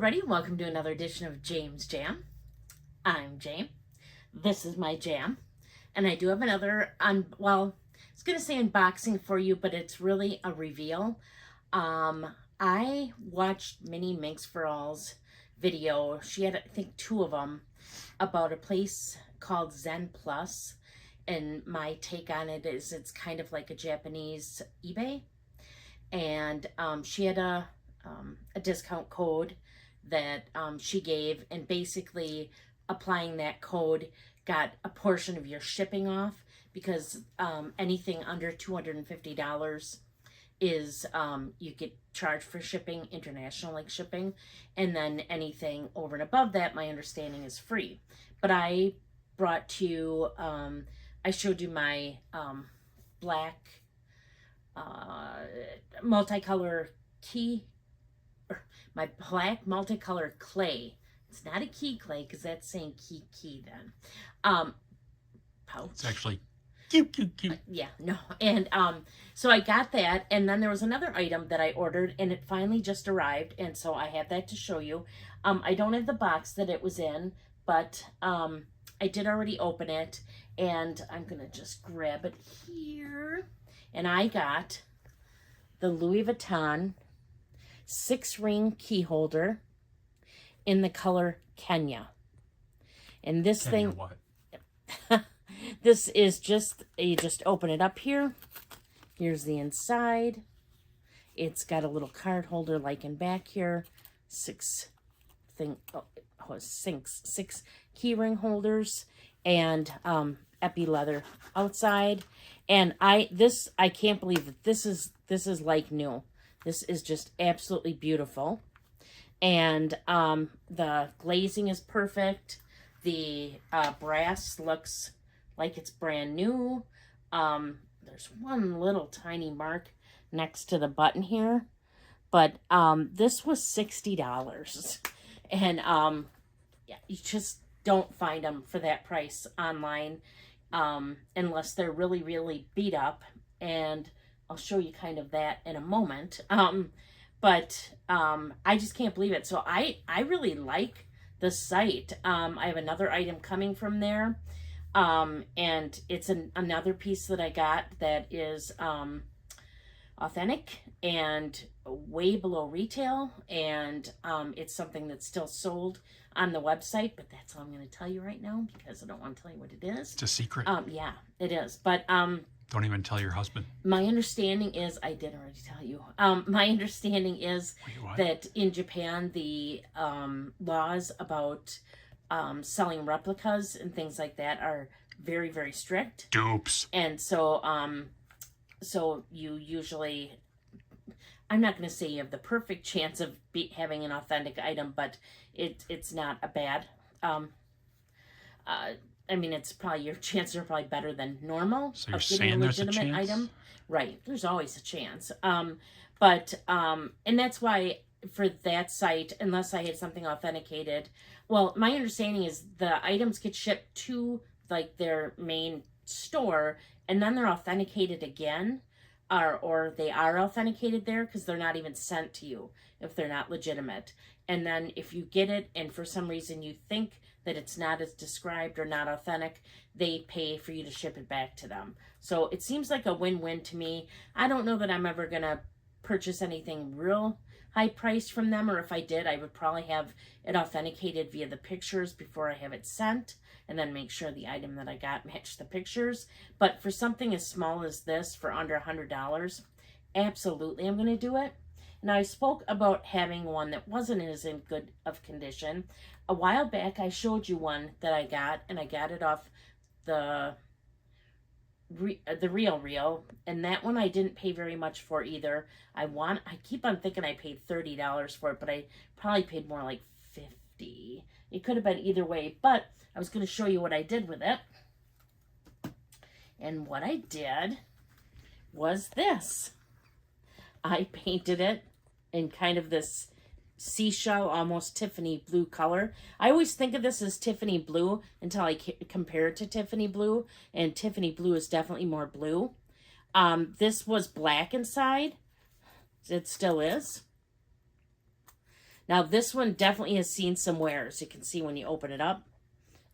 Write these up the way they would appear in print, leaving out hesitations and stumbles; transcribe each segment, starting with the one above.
everybody, welcome to another edition of James Jam. I'm Jam. This is my jam. And I do have another, I was going to say unboxing for you, but it's really a reveal. I watched Minnie Minx for All's video. She had, I think, 2 of them about a place called Zen Plus. And my take on it is it's kind of like a Japanese eBay. And she had a discount code that she gave, and basically applying that code got a portion of your shipping off, because anything under $250 is you get charged for shipping, international like shipping, and then anything over and above that, my understanding, is free. But I brought to you, I showed you my black multicolor key, my black multicolored clay. It's not a key clay, because that's saying key then. Pouch. It's actually cute. Yeah, no. And so I got that, and then there was another item that I ordered, and it finally just arrived, and so I have that to show you. I don't have the box that it was in, but I did already open it, and I'm gonna just grab it here. And I got the Louis Vuitton 6-ring key holder in the color Kenya. And this Kenya thing, what? this is just, you just open it up here. Here's the inside. It's got a little card holder like in back here. 6 key ring holders, and epi leather outside. And I can't believe that this is like new. This is just absolutely beautiful. And the glazing is perfect. The brass looks like it's brand new. There's one little tiny mark next to the button here. But this was $60. And yeah, you just don't find them for that price online unless they're really, really beat up. And I'll show you kind of that in a moment. But I just can't believe it. So I really like the site. I have another item coming from there. And it's another piece that I got that is authentic and way below retail. And it's something that's still sold on the website. But that's all I'm going to tell you right now, because I don't want to tell you what it is. It's a secret. Yeah, it is. But don't even tell your husband. my understanding is, I did already tell you, my understanding is that in Japan, the laws about selling replicas and things like that are very, very strict. Dupes. And so, so you usually, I'm not going to say you have the perfect chance of having an authentic item, but it's not a bad, I mean, it's probably, your chances are probably better than normal so you're of getting saying a there's legitimate a chance? item. Right. There's always a chance. But and that's why for that site, unless I had something authenticated, well, my understanding is the items get shipped to like their main store, and then they're authenticated again, or they are authenticated there, because they're not even sent to you if they're not legitimate. And then if you get it and for some reason you think that it's not as described or not authentic, they pay for you to ship it back to them. So it seems like a win-win to me. I don't know that I'm ever going to purchase anything real high priced from them, or if I did, I would probably have it authenticated via the pictures before I have it sent, and then make sure the item that I got matched the pictures. But for something as small as this, for under $100, absolutely I'm going to do it. Now, I spoke about having one that wasn't as in good of condition. A while back, I showed you one that I got, and I got it off the Real, and that one I didn't pay very much for either. I keep on thinking I paid $30 for it, but I probably paid more like $50. It could have been either way, but I was going to show you what I did with it. And what I did was this. I painted it in kind of this seashell, almost Tiffany blue color. I always think of this as Tiffany Blue until I compare it to Tiffany Blue, and Tiffany Blue is definitely more blue. This was black inside. It still is. Now this one definitely has seen some wear. As you can see when you open it up,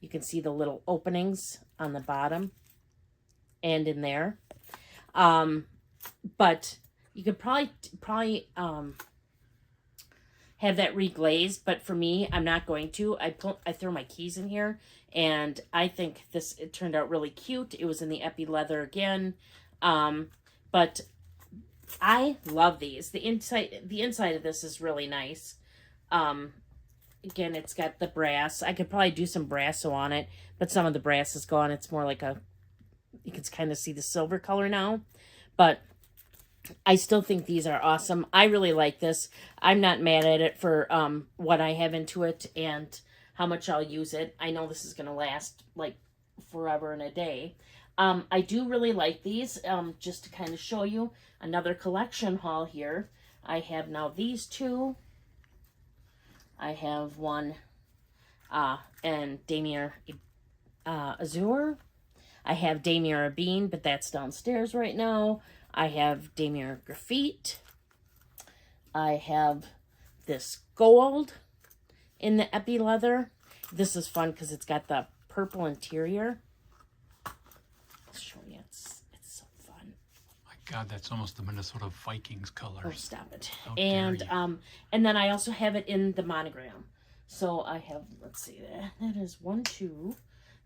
you can see the little openings on the bottom and in there. But you could probably have that reglazed, but for me, I'm not going to. I throw my keys in here, and I think it turned out really cute. It was in the epi leather again, but I love these. The inside of this is really nice. Again, it's got the brass. I could probably do some brasso on it, but some of the brass is gone. It's more like you can kind of see the silver color now, but I still think these are awesome. I really like this. I'm not mad at it for what I have into it and how much I'll use it. I know this is going to last like forever and a day. I do really like these. Just to kind of show you another collection haul here. I have now these two. I have one and Damier Azur. I have Damier Bean, but that's downstairs right now. I have Damier Graphite. I have this gold in the epi leather. This is fun because it's got the purple interior. I'll show you. It's so fun. My God, that's almost the Minnesota Vikings colors. Oh, stop it. How dare you. And then I also have it in the monogram. So I have, let's see, that is 1, 2,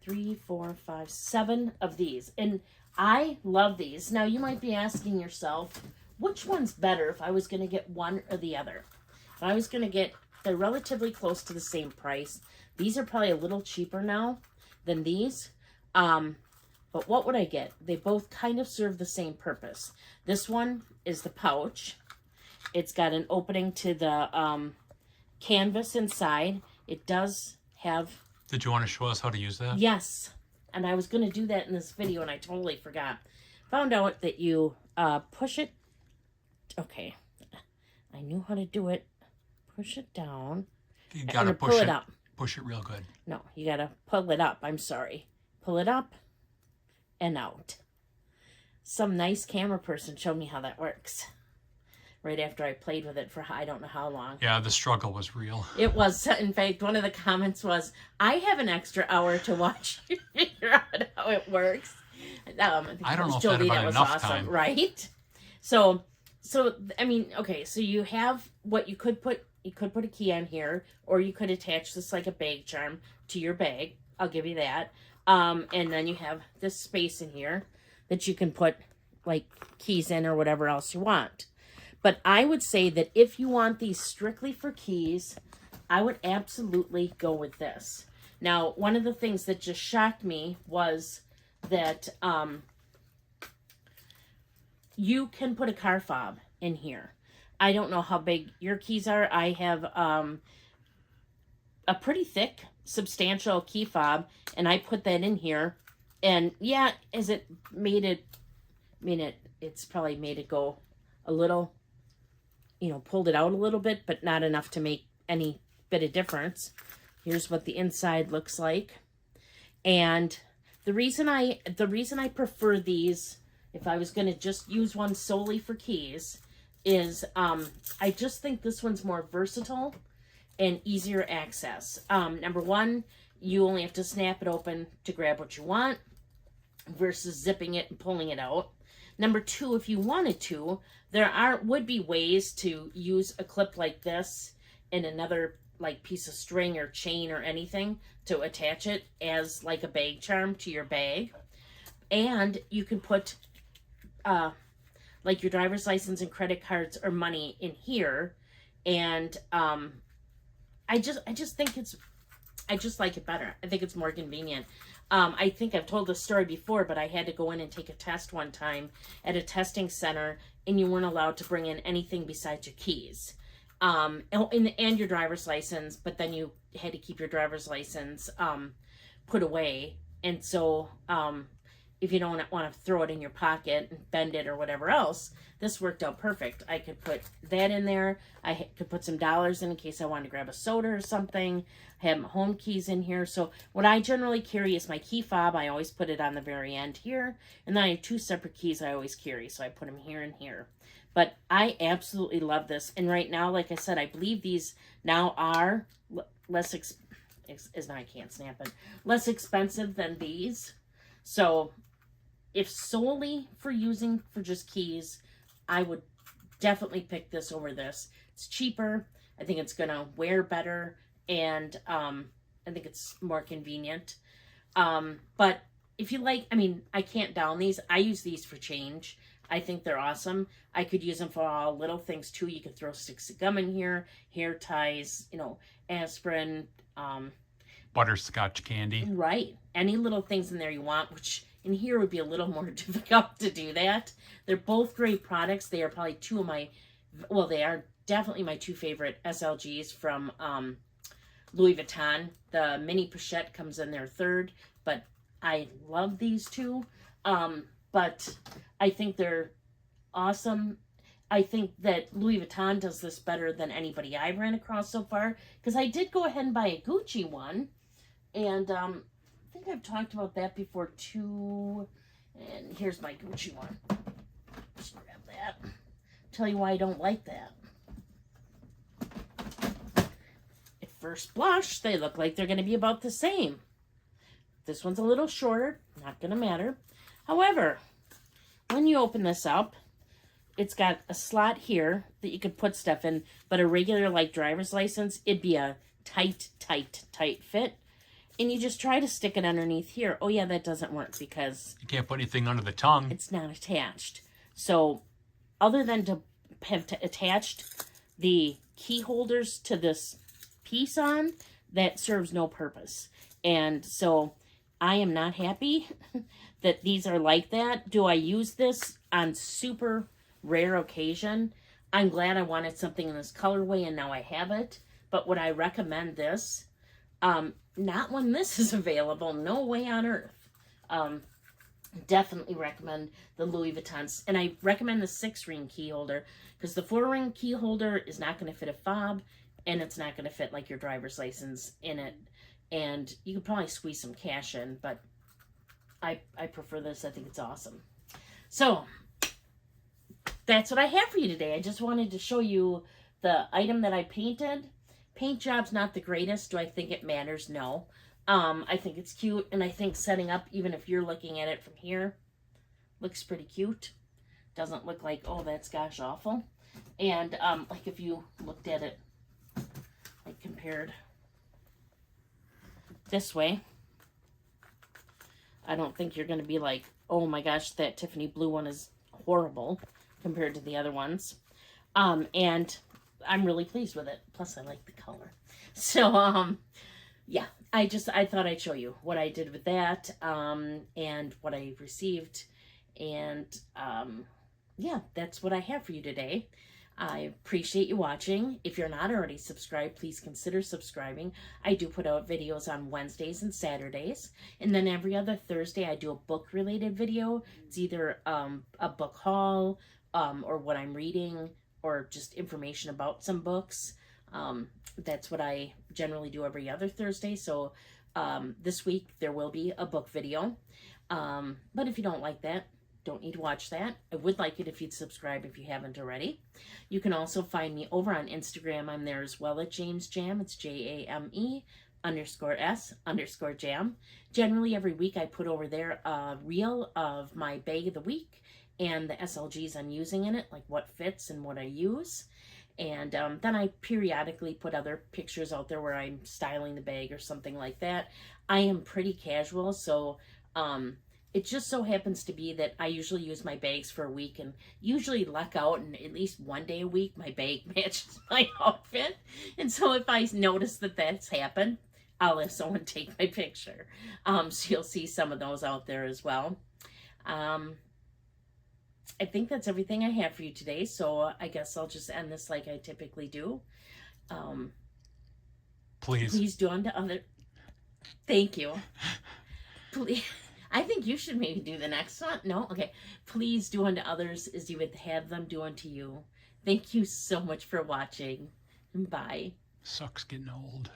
3, 4, 5, 7 of these. And I love these. Now, you might be asking yourself, which one's better if I was going to get one or the other? If I was going to get, they're relatively close to the same price. These are probably a little cheaper now than these. But what would I get? They both kind of serve the same purpose. This one is the pouch. It's got an opening to the canvas inside. It does have... Did you want to show us how to use that? Yes. And I was going to do that in this video, and I totally forgot. Found out that you push it. Okay. I knew how to do it. Push it down. You got to pull it up. Push it real good. No, you got to pull it up. I'm sorry. Pull it up and out. Some nice camera person showed me how that works. Right after I played with it for I don't know how long. Yeah, the struggle was real. It was. In fact, one of the comments was, I have an extra hour to watch you figure out how it works. I don't know if that about enough time. Right? So, I mean, okay, so you have what you could put a key on here, or you could attach this like a bag charm to your bag. I'll give you that. And then you have this space in here that you can put like keys in or whatever else you want. But I would say that if you want these strictly for keys, I would absolutely go with this. Now, one of the things that just shocked me was that you can put a car fob in here. I don't know how big your keys are. I have a pretty thick, substantial key fob, and I put that in here. And yeah, it's probably made it go a little... pulled it out a little bit, but not enough to make any bit of difference. Here's what the inside looks like. And the reason I prefer these, if I was going to just use one solely for keys, is I just think this one's more versatile and easier access. Number one, you only have to snap it open to grab what you want versus zipping it and pulling it out. Number two, if you wanted to, there would be ways to use a clip like this and another like piece of string or chain or anything to attach it as like a bag charm to your bag. And you can put like your driver's license and credit cards or money in here. And I just think I just like it better. I think it's more convenient. I think I've told this story before, but I had to go in and take a test one time at a testing center, and you weren't allowed to bring in anything besides your keys and your driver's license, but then you had to keep your driver's license put away. And so if you don't want to throw it in your pocket and bend it or whatever else, this worked out perfect. I could put that in there. I could put some dollars in case I wanted to grab a soda or something. I have my home keys in here. So what I generally carry is my key fob. I always put it on the very end here. And then I have 2 separate keys I always carry. So I put them here and here. But I absolutely love this. And right now, like I said, I believe these now are less I can't snap it. Less expensive than these. So if solely for using for just keys, I would definitely pick this over this. It's cheaper. I think it's gonna wear better, and I think it's more convenient. But if you like, I mean, I can't down these. I use these for change. I think they're awesome. I could use them for all little things too. You could throw sticks of gum in here, hair ties, you know, aspirin, butterscotch candy. Right. Any little things in there you want, which in here would be a little more difficult to do that. They're both great products. They are probably 2 of my, well, they are definitely my 2 favorite SLGs from Louis Vuitton. The mini pochette comes in their 3rd, but I love these 2. But I think they're awesome. I think that Louis Vuitton does this better than anybody I've ran across so far, because I did go ahead and buy a Gucci one, and I think I've talked about that before too. And here's my Gucci one. Just grab that. Tell you why I don't like that. At first blush, they look like they're going to be about the same. This one's a little shorter, not going to matter. However, when you open this up, it's got a slot here that you could put stuff in, but a regular like driver's license, it'd be a tight fit. And you just try to stick it underneath here. Oh yeah, that doesn't work because you can't put anything under the tongue. It's not attached. So other than to have attached the key holders to this piece on, that serves no purpose. And so I am not happy that these are like that. Do I use this on super rare occasion? I'm glad I wanted something in this colorway and now I have it. But would I recommend this? Not when this is available. No way on earth. Definitely recommend the Louis Vuittons. And I recommend the 6-ring key holder because the 4-ring key holder is not going to fit a fob and it's not going to fit like your driver's license in it. And you could probably squeeze some cash in, but I prefer this. I think it's awesome. So that's what I have for you today. I just wanted to show you the item that I painted. Paint job's not the greatest. Do I think it matters? No. I think it's cute, and I think setting up, even if you're looking at it from here, looks pretty cute. Doesn't look like, oh, that's gosh awful. And like if you looked at it, like compared this way, I don't think you're going to be like, oh my gosh, that Tiffany Blue one is horrible compared to the other ones. And I'm really pleased with it. Plus, I like the color. So, yeah, I thought I'd show you what I did with that, and what I received. And, yeah, that's what I have for you today. I appreciate you watching. If you're not already subscribed, please consider subscribing. I do put out videos on Wednesdays and Saturdays. And then every other Thursday, I do a book-related video. It's either a book haul, or what I'm reading, or just information about some books. That's what I generally do every other Thursday. So this week, there will be a book video. But if you don't like that, don't need to watch that. I would like it if you'd subscribe if you haven't already. You can also find me over on Instagram. I'm there as well at James Jam. It's JAME_S_Jam. Generally every week I put over there a reel of my bag of the week and the SLGs I'm using in it, like what fits and what I use. And then I periodically put other pictures out there where I'm styling the bag or something like that. I am pretty casual, so it just so happens to be that I usually use my bags for a week and usually luck out, and at least one day a week my bag matches my outfit. And so if I notice that that's happened, I'll have someone take my picture. So you'll see some of those out there as well. I think that's everything I have for you today, so I guess I'll just end this like I typically do. Please do unto other. Thank you. Please. I think you should maybe do the next one. No? Okay. Please do unto others as you would have them do unto you. Thank you so much for watching. Bye. Sucks getting old.